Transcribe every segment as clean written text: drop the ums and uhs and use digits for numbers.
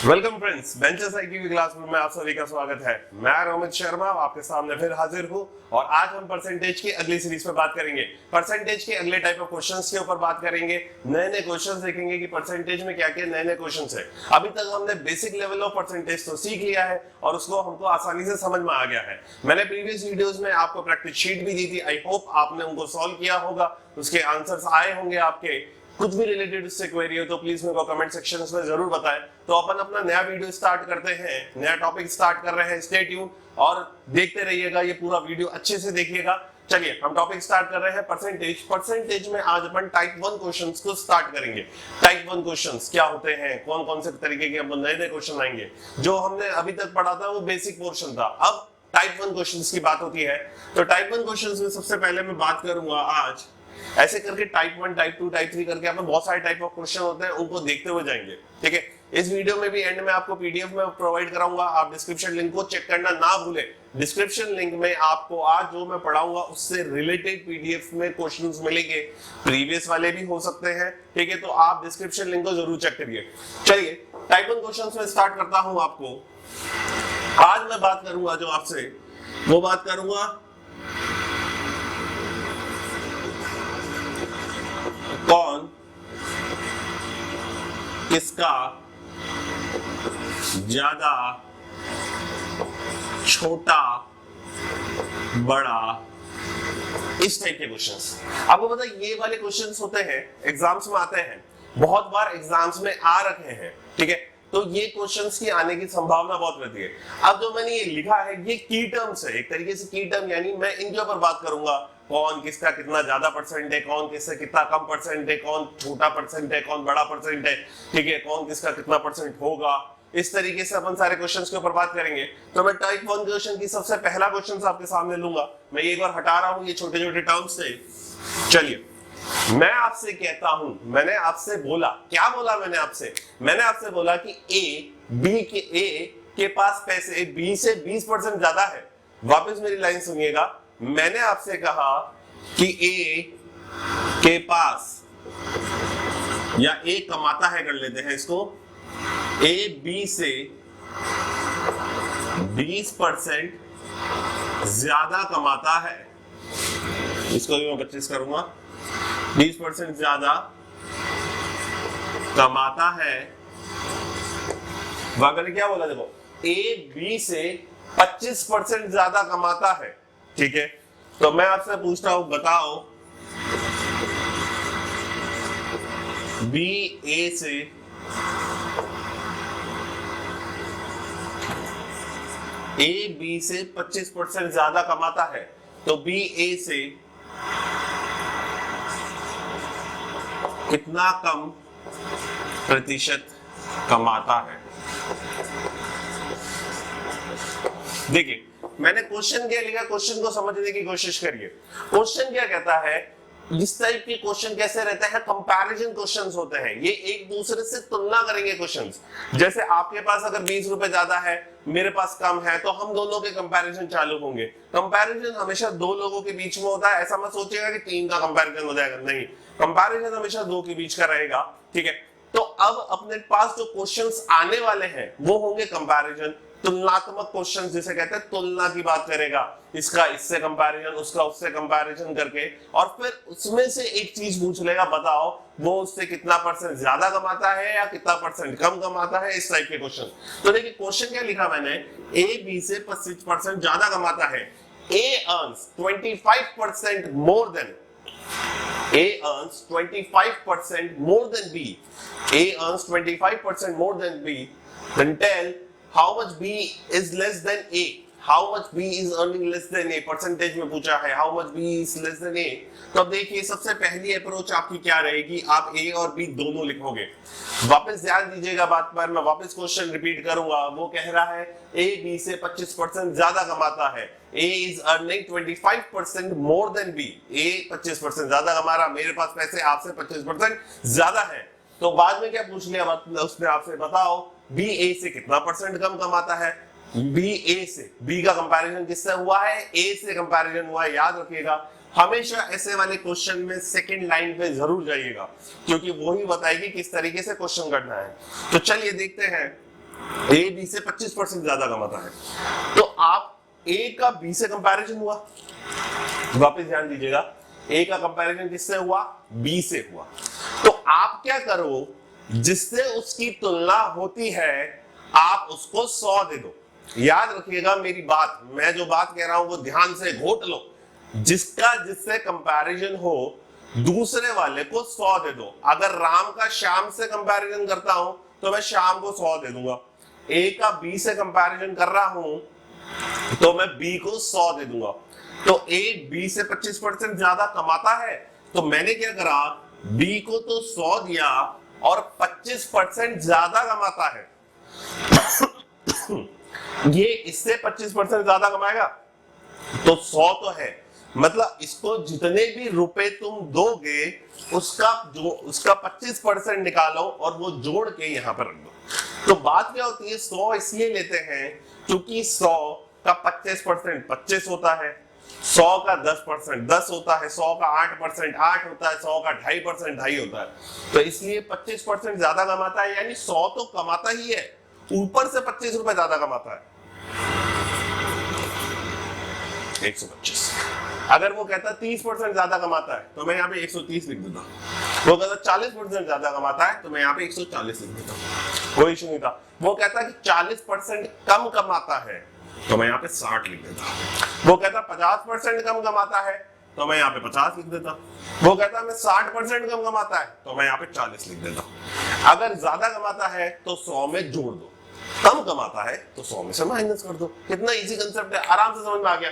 Welcome friends, benches IQ की classroom में आप सभी का स्वागत है। मैं रोमित शर्मा आपके सामने फिर हाजिर हूं और आज हम परसेंटेज की अगली सीरीज पे बात करेंगे। परसेंटेज के अगले टाइप ऑफ क्वेश्चंस के ऊपर बात करेंगे। नए नए क्वेश्चंस देखेंगे कि परसेंटेज में क्या क्या नए नए क्वेश्चंस है। अभी तक हमने बेसिक लेवल ऑफ परसेंटेज तो सीख लिया है और उसको हमको आसानी से समझ में आ गया है। मैंने प्रीवियस वीडियोस में आपको प्रैक्टिस शीट भी दी थी। आई होप आपने उनको सॉल्व किया होगा, उसके आंसर्स आए होंगे आपके। कुछ भी रिलेटेड उससे क्वेरी हो तो प्लीज मेरे को कमेंट सेक्शन में जरूर बताएं। तो अपन अपना नया वीडियो स्टार्ट करते हैं, नया टॉपिक स्टार्ट कर रहे हैं। स्टे ट्यून और देखते रहिएगा, ये पूरा वीडियो अच्छे से देखिएगा। चलिए हम टॉपिक स्टार्ट कर रहे हैं परसेंटेज। परसेंटेज में आज अपन टाइप 1 क्वेश्चंस को स्टार्ट करेंगे। टाइप 1 क्वेश्चंस क्या होते हैं, कौन कौन से तरीके के अपन नए नए क्वेश्चन आएंगे। जो हमने अभी तक पढ़ा था वो बेसिक पोर्शन था, अब टाइप 1 क्वेश्चंस की बात होती है। तो टाइप 1 क्वेश्चंस में सबसे पहले मैं बात करूंगा आज ऐसे करके टाइप 1, टाइप 2, टाइप 3 करके आपने बहुत सारे टाइप ऑफ क्वेश्चन होते हैं, उनको देखते हुए जाएंगे। ठीक है, इस वीडियो में भी एंड में आपको पीडीएफ में प्रोवाइड कराऊंगा, आप डिस्क्रिप्शन लिंक को चेक करना ना भूले। डिस्क्रिप्शन लिंक में आपको आज जो मैं पढ़ाऊंगा उससे रिलेटेड पीडीएफ में क्वेश्चंस मिलेंगे, प्रीवियस वाले भी हो सकते हैं। ठीक है, तो आप डिस्क्रिप्शन लिंक को जरूर चेक करिए। चलिए टाइप 1 क्वेश्चंस में स्टार्ट करता हूं। आपको आज मैं बात करूंगा जो आपसे वो बात करूंगा कौन किसका ज्यादा छोटा बड़ा, इस टाइप के क्वेश्चंस। आपको पता है ये वाले क्वेश्चंस होते हैं, एग्जाम्स में आते हैं, बहुत बार एग्जाम्स में आ रखे हैं। ठीक है, तो ये क्वेश्चंस की आने की संभावना बहुत रहती है। अब जो मैंने ये लिखा है ये की टर्म्स है, एक तरीके से की टर्म, यानी मैं इनके ऊपर बात करूंगा। कौन किसका कितना ज्यादा परसेंट है, कौन किससे कितना कम परसेंट है, कौन छोटा परसेंट है, कौन बड़ा परसेंट है। ठीक है, कौन किसका कितना परसेंट होगा, इस तरीके से अपन सारे क्वेश्चंस के ऊपर बात करेंगे। तो मैं टाइप 1 क्वेश्चन की सबसे पहला क्वेश्चन आपके सामने लूंगा। मैं एक बार हटा रहा हूं ये छोटे छोटे टर्म्स से। चलिए मैं आपसे कहता हूं, मैंने आपसे बोला, क्या बोला मैंने आपसे बोला कि ए के पास पैसे बी से 20% ज्यादा है। वापस मेरी लाइन सुनिएगा, मैंने आपसे कहा कि ए के पास, या ए कमाता है, कर लेते हैं इसको, ए बी से 20% ज्यादा कमाता है। इसको भी मैं 25 करूंगा, 20% ज्यादा कमाता है। वाकई क्या बोला, देखो ए बी से 25% ज्यादा कमाता है। ठीक है, तो मैं आपसे पूछता हूं, बताओ बी ए से ए बी से 25% ज्यादा कमाता है, तो बी ए से कितना कम प्रतिशत कमाता है। देखिए मैंने क्वेश्चन क्या लिखा, क्वेश्चन को समझने की कोशिश करिए। क्वेश्चन क्या कहता है, इस टाइप के क्वेश्चन कैसे रहते हैं, कंपैरिजन क्वेश्चंस होते हैं। ये एक दूसरे से तुलना करेंगे क्वेश्चंस। जैसे आपके पास अगर 20 रुपए ज्यादा है, मेरे पास कम है, तो हम दोनों के कंपैरिजन चालू होंगे। कंपैरिजन हमेशा दो लोगों के बीच में होता है। ऐसा मत सोचिएगा कि 3 का कंपैरिजन हो जाएगा, नहीं, कंपैरिजन हमेशा 2 के बीच का रहेगा। ठीक है, तो अब अपने पास जो क्वेश्चंस आने वाले हैं वो होंगे कंपैरिजन, तुलनात्मक क्वेश्चन जिसे कहते हैं, तुलना की बात करेगा, इसका इससे कंपैरिजन, उसका उससे कंपैरिजन करके, और फिर उसमें से एक चीज पूछ लेगा, बताओ वो उससे कितना परसेंट ज्यादा कमाता है या कितना परसेंट कम कमाता है, इस टाइप के क्वेश्चन। तो देखिए क्वेश्चन क्या लिखा मैंने, ए बी से 25% ज्यादा कमाता है। A earns 25% more than, A earns 25% more than B. A earns 25% more than B. Then tell how much B is less than A. How much B is earning less than A. Percentage में पूछा है, how much B is less than A. तो अब देखिए सबसे पहली approach आपकी क्या रहेगी, आप A और B दोनों लिखोगे। वापस ध्यान दीजिएगा बात पर, मैं वापस क्वेश्चन रिपीट करूंगा। वो कह रहा है A B से 25% ज्यादा कमाता है। A is earning 25% more than B. A 25% ज्यादा कमा रहा, मेरे पास पैसे आपसे 25% ज्यादा है। तो बाद में क्या पूछ लिया उसने आपसे, बताओ B A से कितना परसेंट कम कमाता है। B A से, B का कंपैरिजन किससे हुआ है, A से कंपैरिजन हुआ है। याद रखिएगा हमेशा ऐसे वाले क्वेश्चन में सेकंड लाइन पे जरूर जाइएगा, क्योंकि वो ही बताएगी किस तरीके से क्वेश्चन करना है। तो चलिए देखते हैं ए बी से 25% ज्यादा कमाता है, तो आप ए का बी से कंपैरिजन हुआ, वापस ध्यान दीजिएगा, ए का कंपैरिजन किससे हुआ, बी से हुआ। तो आप क्या करो, जिससे उसकी तुलना होती है आप उसको 100 दे दो। याद रखिएगा मेरी बात, मैं जो बात कह रहा हूं वो ध्यान से घोट लो। जिसका जिससे कंपैरिजन हो दूसरे वाले को 100 दे दो। अगर राम का श्याम से कंपैरिजन करता हूं तो मैं श्याम को 100 दे दूंगा। ए का बी से कंपैरिजन कर रहा हूं तो मैं बी को 100 दे दूंगा। तो ए बी से 25% ज्यादा कमाता है, तो मैंने क्या करा, बी को तो 100 दिया और 25% ज्यादा कमाता है। ये इससे 25% ज्यादा कमाएगा, तो 100 तो है, मतलब इसको जितने भी रुपए तुम दोगे उसका 25% निकालो और वो जोड़ के यहां पर रख दो। तो बात क्या होती है, 100 इसलिए लेते हैं क्योंकि 100 का 25% 25 होता है, 100 का 10% 10 होता है, 100 का 8% 8 होता है, 100 का 2.5% 2.5 होता है। तो इसलिए 25% ज्यादा कमाता है, यानी 100 तो कमाता ही है, ऊपर से 25 रुपए ज्यादा कमाता है, 125। अगर वो कहता 30% ज्यादा कमाता है तो मैं यहाँ पे 130 लिख देता। वो कहता 40% ज्यादा कमाता है तो मैं यहाँ पे 140 लिख देता, कोई इशू नहीं था। वो कहता कि 40% कम कमाता है तो मैं यहाँ पे 60 लिख देता। वो कहता 50% कम कमाता है तो मैं यहाँ पे 50 लिख देता। वो कहता मैं 60% कम कमाता है तो मैं यहाँ पे 40 लिख देता। अगर ज्यादा कमाता है तो 100 में जोड़ दो, कम कमाता है तो 100 में से माइनस कर दो। कितना इजी कंसेप्ट है, आराम से समझ में आ गया।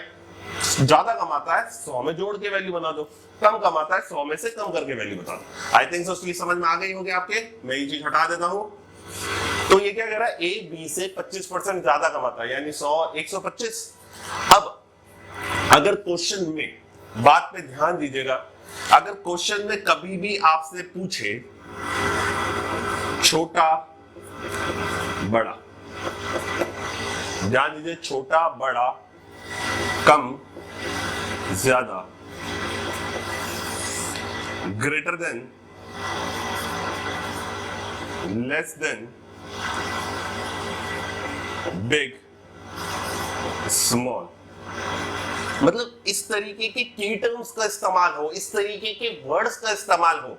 ज्यादा कमाता है 100 में जोड़ के वैल्यू बना दो, कम कमाता है 100 में से कम करके वैल्यू बता दो। आई थिंक सो चीज समझ में आ गई होगी आपके। मैं ये चीज हटा देता हूं। तो ये क्या कह रहा है, ए बी से 25% ज्यादा कमाता है, यानी 100 125। अब अगर क्वेश्चन में, बात पे ध्यान दीजिएगा, अगर क्वेश्चन में कभी भी आपसे पूछे छोटा बड़ा, ध्यान दीजिए, छोटा बड़ा कम ज्यादा, greater than less than big small, मतलब इस तरीके के की टर्म्स का इस्तेमाल हो, इस तरीके के वर्ड्स का इस्तेमाल हो।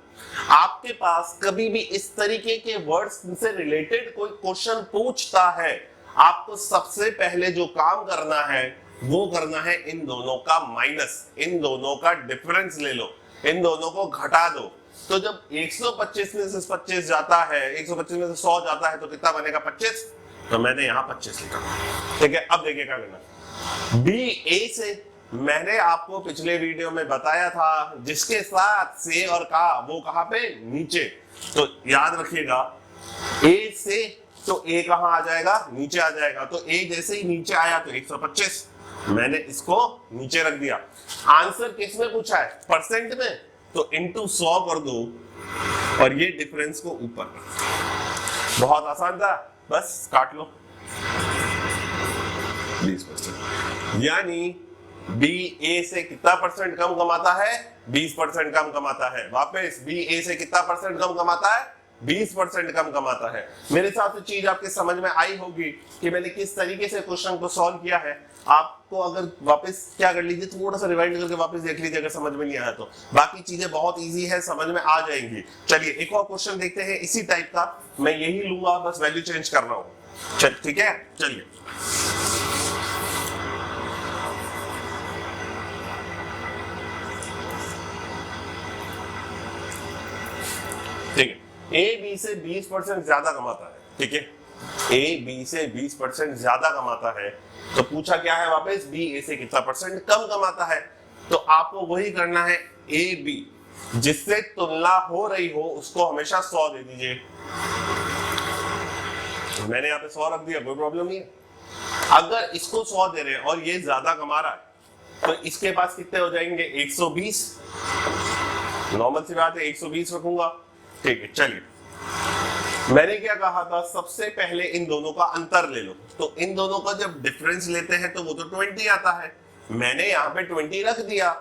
आपके पास कभी भी इस तरीके के वर्ड्स से रिलेटेड कोई क्वेश्चन पूछता है, आपको सबसे पहले जो काम करना है वो करना है इन दोनों का माइनस, इन दोनों का डिफरेंस ले लो, इन दोनों को घटा दो। तो जब 125 में से 25 जाता है, 125 में से 100 जाता है तो कितना बनेगा, 25। तो मैंने यहाँ 25 लिखा। ठीक है, अब देखिए क्या करना। बी ए से मैंने आपको पिछले वीडियो में बताया था, जिसके साथ से और का, वो कहां पे, नीचे। तो याद रखिएगा, ए से तो ए कहां आ जाएगा, नीचे आ जाएगा। तो ए जैसे ही नीचे आया तो 125, मैंने इसको नीचे रख दिया। आंसर किस में पूछा है, परसेंट में, तो इंटू 100 कर दो और ये डिफरेंस को ऊपर। बहुत आसान था, बस काट लो 20%। यानी बी ए से कितना परसेंट कम कमाता है, 20% कम कमाता है। वापस बी ए से कितना परसेंट कम कमाता है, 20% कम कमाता है। मेरे साथ चीज आपके समझ में आई होगी कि मैंने किस तरीके से क्वेश्चन को सॉल्व किया है। आपको अगर वापस क्या कर लीजिए, थोड़ा सा रिवाइंड करके वापस देख लीजिए अगर समझ में नहीं आया तो। बाकी चीजें बहुत इजी है, समझ में आ जाएंगी। चलिए एक और क्वेश्चन देखते हैं इसी टाइप का। मैं यही लूंगा, बस वैल्यू चेंज कर रहा हूं। चल ठीक है, चलिए ठीक है। ए बी से 20% ज्यादा कमाता है, ठीक है, ए बी से 20% ज्यादा कमाता है। तो पूछा क्या है वापस, बी ए से कितना परसेंट कम कमाता है। तो आपको वही करना है, ए बी जिससे तुलना हो रही हो उसको हमेशा 100 दे दीजिए। मैंने यहाँ पे 100 रख दिया, कोई प्रॉब्लम नहीं है। अगर इसको 100 दे रहे हैं और ये ज्यादा कमा रहा है तो इसके पास कितने हो जाएंगे, 120। नॉर्मल सी बात है, 120 रखूंगा। ठीक है, चलिए मैंने क्या कहा था, सबसे पहले इन दोनों का अंतर ले लो। तो इन दोनों का जब डिफरेंस लेते हैं तो वो तो 20 आता है। मैंने यहाँ पे 20 रख दिया।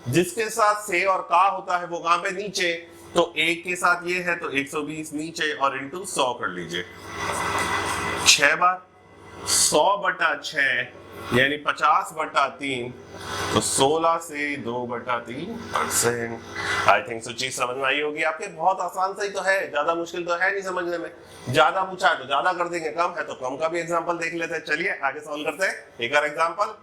जिसके साथ से और का होता है वो कहां पे, नीचे। तो एक के साथ ये है तो 120 नीचे और इंटू 100 कर लीजिए। 6 बार, 100/6 यानी 50/3, तो 16 से 2/3%। आई थिंक सो चीज समझ में आई होगी आपके। बहुत आसान सा ही तो है, ज्यादा मुश्किल तो है नहीं समझने में। ज्यादा पूछा है तो ज्यादा कर देंगे, कम है तो कम का भी एग्जांपल देख लेते हैं। चलिए आगे सॉल्व करते हैं एक और एग्जांपल।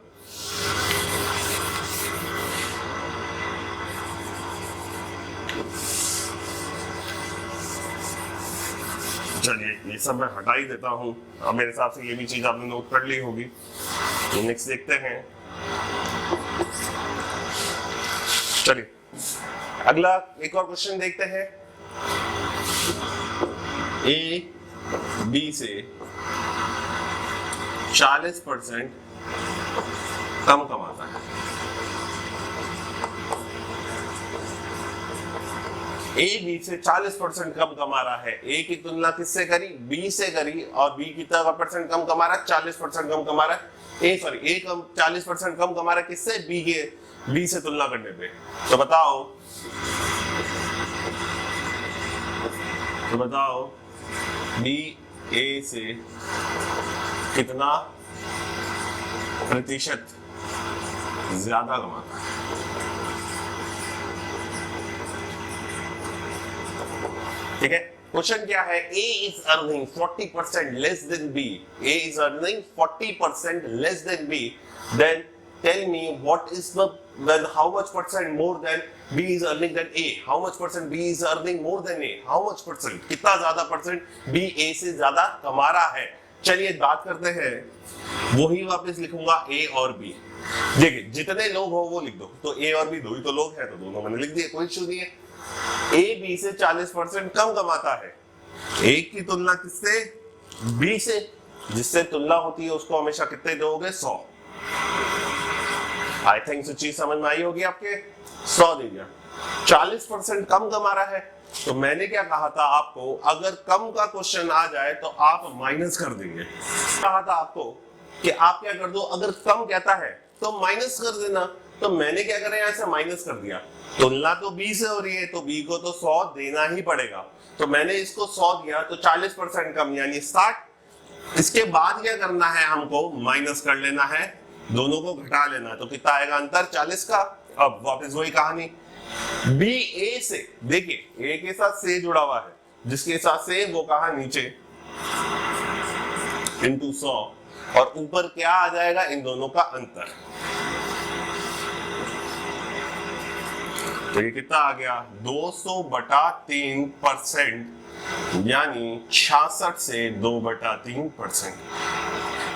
चलिए ये सब मैं हटा ही देता हूं, अब मेरे हिसाब से ये भी चीज आपने नोट कर ली होगी। तो नेक्स्ट देखते हैं। चलिए अगला एक और क्वेश्चन देखते हैं। ए बी से 40% कम कमाता है। ए बी से 40% कम कमा रहा है। ए की तुलना किससे करी? बी से करी, और बी कितना परसेंट कम कमा रहा है? 40% कम कमा रहा है। ए 40% कम कमा रहा है किससे? बी से तुलना करने पे। तो बताओ बी ए से कितना प्रतिशत ज्यादा कमाता है? ठीक है, क्वेश्चन क्या है? A is earning 40% less than B. A is earning 40% less than B. Then tell me how much percent more than B is earning than A? How much percent B is earning more than A? How much percent? कितना ज्यादा percent B A से ज्यादा कमा रहा है? चलिए बात करते हैं। वही वापस लिखूंगा A और B। देखिए जितने लोग हो वो लिख दो। तो A और B दो ही तो लोग हैं, तो दोनों मैंने लिख दिए, कोई इशू नहीं है। ए बी से 40% कम कमाता है। ए की तुलना किससे? बी से। जिससे तुलना होती है उसको हमेशा कितने दोगे? 100। आई थिंक सो चीज समझ में आई होगी आपके। 100 दे दिया। 40% कम कमा रहा है। तो मैंने क्या कहा था आपको? अगर कम का क्वेश्चन आ जाए तो आप माइनस कर देंगे। कहा था आपको कि आप क्या कर दो, अगर कम कहता है तो माइनस कर देना। तो मैंने क्या करा, यहां से माइनस कर दिया। तुलना तो बी से हो रही है तो बी को तो 100 देना ही पड़ेगा। तो मैंने इसको 100 दिया, तो 40% कम यानी 60। इसके बाद क्या करना है? हमको माइनस कर लेना है, दोनों को घटा लेना है। तो कितना आएगा अंतर? 40 का। अब वापस वही कहानी, बी ए से, देखिए ए के साथ से जुड़ा हुआ है, जिसके साथ से वो कहा नीचे इंटू 100, और ऊपर क्या आ जाएगा? इन दोनों का अंतर। तो ये कितना आ गया? 200/3%, यानी 66 से 2/3%।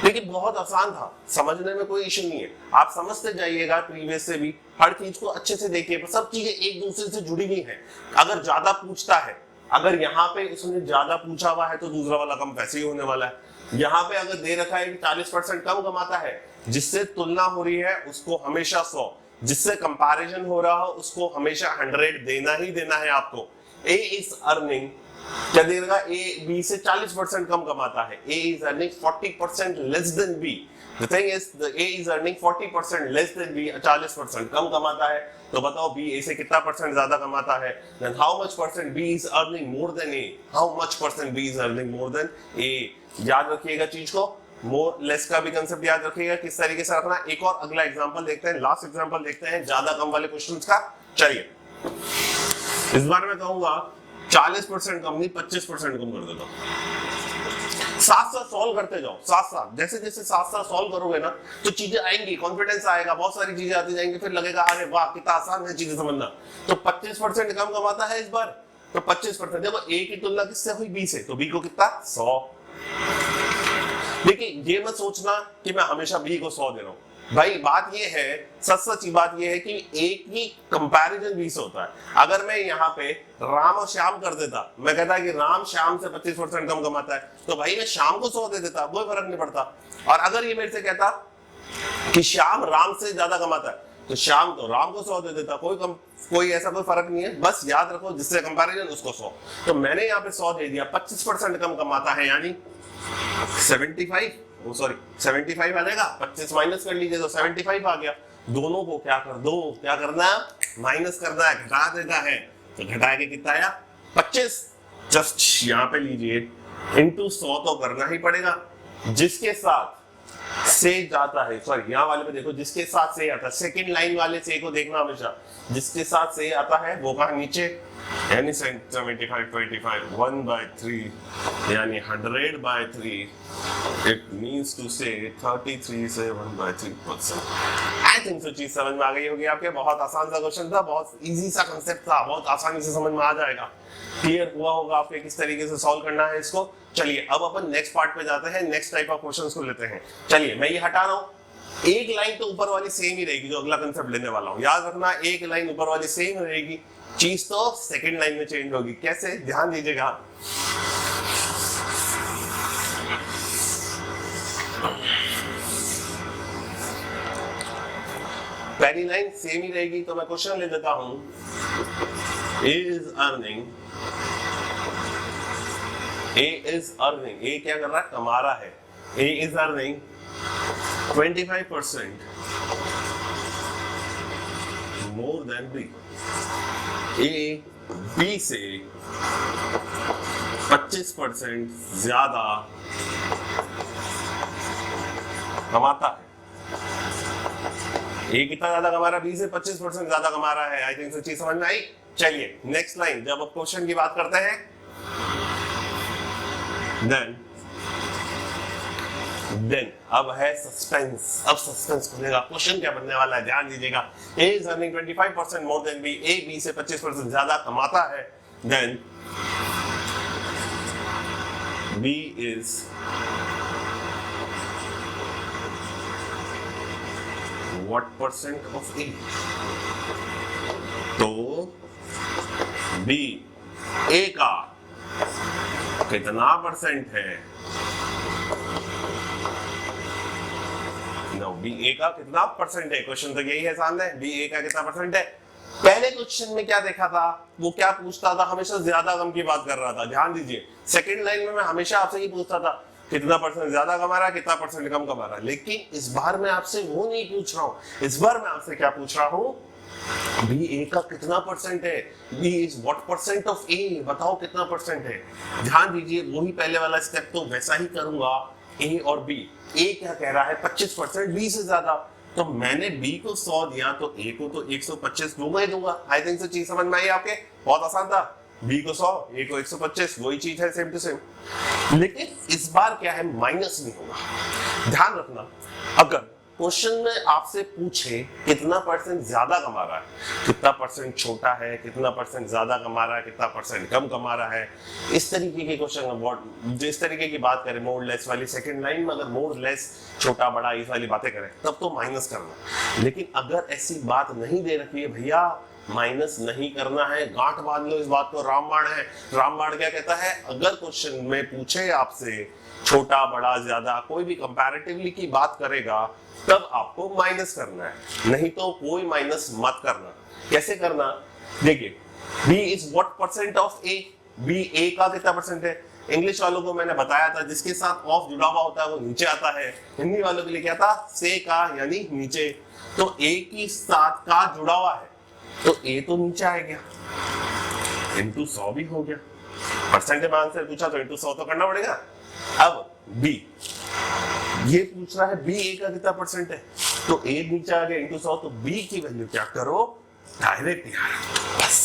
लेकिन बहुत आसान था, समझने में कोई इशू नहीं है। आप समझते जाइएगा, प्रीवियस से भी हर चीज को अच्छे से देखिए। सब चीजें एक दूसरे से जुड़ी हुई हैं। अगर ज्यादा पूछता है, अगर यहाँ पे उसने ज्यादा पूछा हुआ है तो दूसरा वाला कम वैसे ही होने वाला है। यहाँ पे अगर दे रखा है कि 40% कम कमाता है, जिससे तुलना हो रही है उसको हमेशा 100, जिससे कंपैरिजन हो रहा हो उसको हमेशा 100 देना ही देना है आपको। ए इज अर्निंग, क्या देगा? ए बी से 40% कम कमाता है। A is earning 40% less than B. The thing is, the A is earning 40% less than B, 40% कम कमाता है। तो बताओ B A से कितना परसेंट ज्यादा कमाता है? Then how much percent B is earning more than A? How much percent B is earning more than A? याद रखिएगा चीज को। मोर लेस का भी कंसेप्ट याद रखिएगा, किस तरीके से रखना। एक और अगला एग्जांपल देखते हैं, लास्ट एग्जांपल देखते हैं ज्यादा कम वाले क्वेश्चंस का। चलिए इस बार मैं कहूंगा 40% कम नहीं, 25% कम कर देता हूं। साथ साथ सॉल्व करते जाओ, साथ साथ, जैसे जैसे साथ साथ सॉल्व करोगे ना तो चीजें आएंगी, कॉन्फिडेंस आएगा, बहुत सारी चीजें आती जाएंगी, फिर लगेगा अरे वाह कितना आसान है चीजें समझना। तो 25% कम कमाता है इस बार, तो 25%। देखो ए की तुलना किससे हुई? बी से, तो बी को कितना? 100। देखिए ये मत सोचना कि मैं हमेशा बी को 100 दे रहा हूं भाई। बात ये है, सच बात ये है कि एक ही कंपैरिजन बी से होता है। अगर मैं यहाँ पे राम और श्याम कर देता, मैं कहता कि राम श्याम से 25% कम कमाता है, तो भाई मैं श्याम को 100 दे देता, कोई फर्क नहीं पड़ता। और अगर ये मेरे से कहता कि श्याम राम से ज्यादा कमाता है, तो श्याम तो राम को 100 दे देता, कोई ऐसा कोई फर्क नहीं है। बस याद रखो जिससे कंपैरिजन उसको 100। तो मैंने यहाँ पे 100 दे दिया, 25% कम कमाता है यानी 75 आ जाएगा। 25 माइनस कर लीजिए तो 75 आ गया। दोनों को क्या करना है? माइनस करना है, घटा देना है। तो घटा के कितना आया? 25। जस्ट यहाँ पे लीजिए, इंटू 100 तो करना ही पड़ेगा। जिसके साथ से जाता है, सॉरी यहाँ वाले पे देखो, जिसके साथ से आता है, सेकंड लाइन वाले से को देखना हमेशा, जिसके साथ से आता है वो कहाँ नीचे, यानी 75 25 1/3 यानी 100/3, इट मींस टू से 33 से 1/3%। आई थिंक सो चीज समझ में आ गई होगी आपके। बहुत आसान सा क्वेश्चन था, बहुत इजी सा कंसेप्ट था, बहुत आसानी से समझ में आ जाएगा। क्लियर हुआ होगा आपके किस तरीके से सॉल्व करना है इसको। चलिए अब अपन नेक्स्ट पार्ट पे जाते हैं, नेक्स्ट टाइप ऑफ क्वेश्चंस को लेते हैं। चलिए मैं ये हटा रहा हूं, एक लाइन तो ऊपर वाली सेम ही रहेगी जो अगला कंसेप्ट लेने वाला हूं, याद रखना एक लाइन ऊपर वाली सेम रहेगी, चीज तो सेकंड लाइन में चेंज होगी। कैसे, ध्यान दीजिएगा। पहली लाइन सेम ही रहेगी, तो मैं क्वेश्चन ले लेता हूं, A is earning, A क्या कर रहा है, कमा रहा है, A is earning 25% more than B। A B से 25% ज्यादा कमाता है। A कितना ज्यादा कमा रहा है, B से 25% ज्यादा कमा रहा है। आई थिंक सो चीज समझ में आई। चलिए नेक्स्ट लाइन, जब अब क्वेश्चन की बात करते हैं, देन अब है सस्पेंस। अब सस्पेंस खुलेगा, क्वेश्चन क्या बनने वाला है ध्यान दीजिएगा। A is earning 25% more than B, A B से 25% ज्यादा कमाता है। Then B is what percent of A? तो B A का कितना परसेंट है, बी ए का कितना परसेंट है, क्वेश्चन तो यही है सामने, बी ए का कितना परसेंट है। पहले क्वेश्चन में क्या देखा था, वो क्या पूछता था, हमेशा ज्यादा कम की बात कर रहा था। ध्यान दीजिए, सेकंड लाइन में मैं हमेशा आपसे ये पूछता था कितना परसेंट ज्यादा कमा रहा है, कितना परसेंट कम कमा रहा है। लेकिन इस बार मैं आपसे वो नहीं पूछ रहा हूं, इस बार मैं आपसे क्या पूछ रहा हूं, बी ए का कितना परसेंट है, B is what percent of A, बताओ कितना परसेंट है। ध्यान दीजिए, वही पहले वाला स्टेप तो वैसा ही करूंगा, ए और बी। ए क्या कह रहा है 25%, बी से ज्यादा, तो मैंने बी को 100 दिया तो ए को तो 125 दूंगा ही दूंगा। आई थिंक सो चीज समझ में आई आपके, बहुत आसान था। बी को 100, ए को 125, वही चीज है सेम टू सेम। लेकिन इस बार क्या है, माइनस नहीं होगा। ध्यान रखना, अगर क्वेश्चन में आपसे पूछे कितना परसेंट ज्यादा कमा रहा है, कितना परसेंट छोटा है, कितना परसेंट ज्यादा कमा रहा है, कितना परसेंट कम कमा रहा है, इस तरीके के क्वेश्चन, जिस तरीके की बात करें मोर लेस वाली सेकंड लाइन में, अगर मोर लेस छोटा बड़ा इस वाली बातें करें तब तो माइनस करना। लेकिन अगर ऐसी बात नहीं दे रखी है, भैया माइनस नहीं करना है, गांठ बांध लो इस बात को, रामबाण है। रामबाण क्या कहता है, अगर क्वेश्चन में पूछे आपसे छोटा बड़ा ज्यादा कोई भी कंपैरेटिवली की बात करेगा तब आपको माइनस करना है, नहीं तो कोई माइनस मत करना। कैसे करना, देखिए, B is what percent of A, B A का कितना परसेंट है। इंग्लिश वालों को मैंने बताया था जिसके साथ ऑफ जुड़ा हुआ होता है वो नीचे आता है। हिंदी वालों के लिए क्या था, से का यानी नीचे, तो A की साथ का जुड़ा हुआ है तो A तो नीचे आ गया, इंटू 100 भी हो गया। परसेंट में आंसर पूछा तो इंटू 100 तो करना पड़ेगा। अब B ये पूछ रहा है बी ए का कितना परसेंट है, तो ए नीचे आ गया इंटू 100, तो बी की वैल्यू क्या करो, डायरेक्ट यार, बस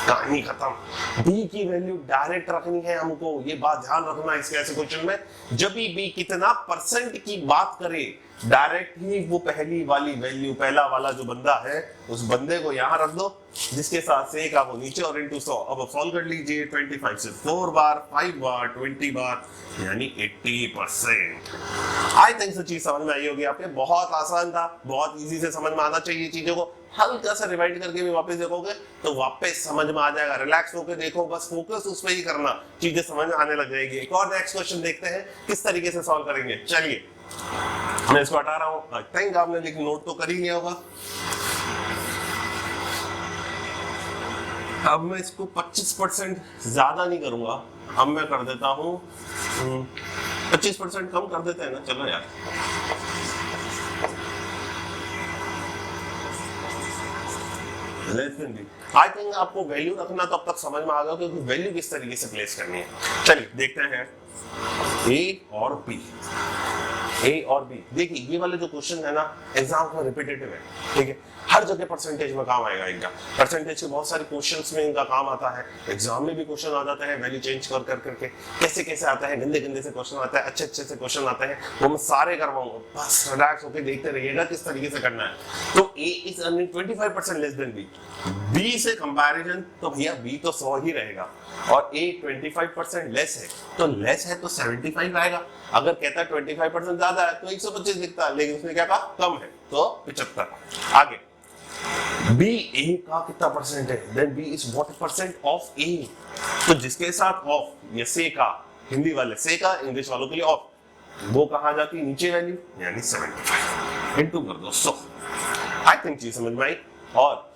कहानी खत्म। बी की वैल्यू डायरेक्ट रखनी है हमको, ये बात ध्यान रखना इसके ऐसे क्वेश्चन में। जब भी बी कितना परसेंट की बात करे, डायरेक्ट ही वो पहली वाली वैल्यू, पहला वाला जो बंदा है उस बंदे को यहाँ रख दो जिसके साथ से का वो नीचे, और इंटू 100। अब सॉल्व कर लीजिए, 25 से 4 बार, 5 बार, 20 बार, यानी 80%। आई थिंक सो चीज समझ में आई होगी आपके, बहुत आसान था, बहुत इजी से समझ में आना चाहिए चीजों को। हल्का सा रिवाइड करके भी वापस देखोगे तो वापस समझ में आ जाएगा। रिलैक्स होकर देखो, बस फोकस उस पर ही करना, चीजें समझ में आने लग जाएगी। एक और नेक्स्ट क्वेश्चन देखते हैं किस तरीके से सॉल्व करेंगे। चलिए मैं इसको हटा रहा हूं, आई थिंक आपने लेकिन नोट तो कर ही लिया होगा। अब मैं इसको 25% ज्यादा नहीं करूंगा, अब मैं कर देता हूं 25% कम कर देते हैं ना, चलो यार। आई थिंक आपको वैल्यू रखना तो अब तक समझ में आ गया कि वैल्यू किस तरीके से प्लेस करनी है। चलिए देखते हैं। ए और बी, ए और बी। देखिए ये वाले जो क्वेश्चन है ना एग्जाम में रिपीटेटिव है, ठीक है, हर जगह परसेंटेज में काम आएगा इनका। परसेंटेज के बहुत सारे क्वेश्चंस में इनका काम आता है, एग्जाम में भी क्वेश्चन आ जाता है वैल्यू चेंज कर कर करके, कैसे कैसे आता है, गंदे गंदे से क्वेश्चन आता है, अच्छे अच्छे से क्वेश्चन आते हैं, वो मैं सारे करवाऊंगा, बस रिलैक्स होकर देखते रहिएगा किस तरीके से करना है। तो A is earning 25% less than B, B से कंपैरिजन तो भैया बी तो 100 ही रहेगा, और ए 25% लेस है, तो लेस है तो 75 आएगा। अगर कहता है 25% ज्यादा है तो 125 दिखता है, लेकिन उसने क्या कहा कम है तो 75। आगे बी ए का कितना परसेंट है, then B is what percent of A, तो जिसके साथ ऑफ या से का, हिंदी वाले से का, इंग्लिश वालों के लिए ऑफ, वो कहा जाती है नीचे वैल्यू, यानी 75 इनटू कर दो 100। आई थिंक चीज समझ में आई। और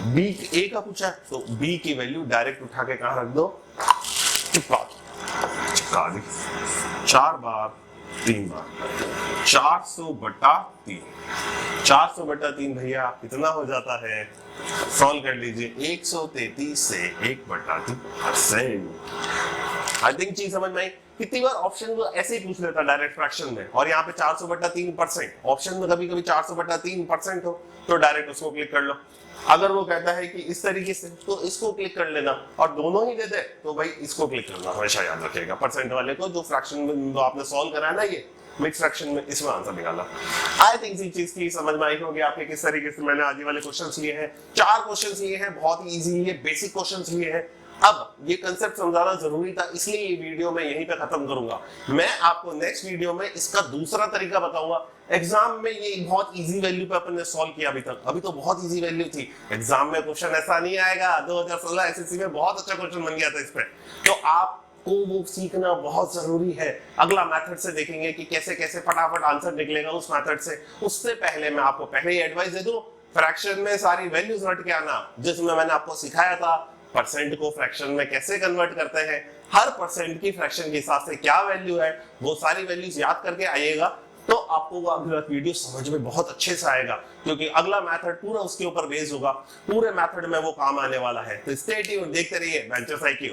बी ए का पूछा है तो बी की वैल्यू डायरेक्ट उठा के कहां रख दो, चिपका दी, 4 बार 3 बार 400/3, 400/3 भैया कितना हो जाता है, सॉल्व कर लीजिए, 133 से 1/3%। आई थिंक चीज समझ में आई। कितनी बार ऑप्शन को ऐसे ही पूछ लेता डायरेक्ट फ्रैक्शन में, और यहाँ पे 400/3%, ऑप्शन में कभी कभी 400/3% हो तो डायरेक्ट उसको क्लिक कर लो। अगर वो कहता है कि इस तरीके से तो इसको क्लिक कर लेना, और दोनों ही दे दे तो भाई इसको क्लिक करना, हमेशा याद रखिएगा परसेंट वाले को, जो फ्रैक्शन में जो आपने सॉल्व करा है ना ये मिक्स फ्रैक्शन में, इसमें आंसर निकाला। आई थिंक इस चीज की समझ में आई होगी आपके किस तरीके से मैंने आज ये वाले क्वेश्चंस लिए हैं। 4 क्वेश्चंस लिए हैं, बहुत ही इजी लिए, बेसिक क्वेश्चंस लिए हैं। अब ये कंसेप्ट समझाना जरूरी था, इसलिए ये वीडियो मैं यहीं पे खत्म करूंगा। मैं आपको नेक्स्ट वीडियो में इसका दूसरा तरीका बताऊंगा। एग्जाम में ये बहुत इजी वैल्यू पे अपन ने सॉल्व किया अभी तक, अभी तो बहुत इजी वैल्यू थी। एग्जाम में क्वेश्चन ऐसा नहीं आएगा, 2016 एसएससी में बहुत अच्छा क्वेश्चन बन गया था इस पे, तो आपको वो सीखना बहुत जरूरी है। अगला मेथड से देखेंगे कि कैसे कैसे फटाफट आंसर निकलेगा उस मेथड से। उससे पहले मैं आपको पहले ही एडवाइस दे दूं, फ्रैक्शन में सारी वैल्यूज रट के आना, जिसमें मैंने आपको सिखाया था परसेंट को फ्रैक्शन में कैसे कन्वर्ट करते हैं, हर परसेंट की फ्रैक्शन के हिसाब से क्या वैल्यू है, वो सारी वैल्यूज याद करके आइएगा, तो आपको वो अगला वीडियो समझ में बहुत अच्छे से आएगा, क्योंकि अगला मेथड पूरा उसके ऊपर बेस्ड होगा, पूरे मेथड में वो काम आने वाला है। तो स्टे ट्यून्ड, देखते रहिए बेंचर्स IQ।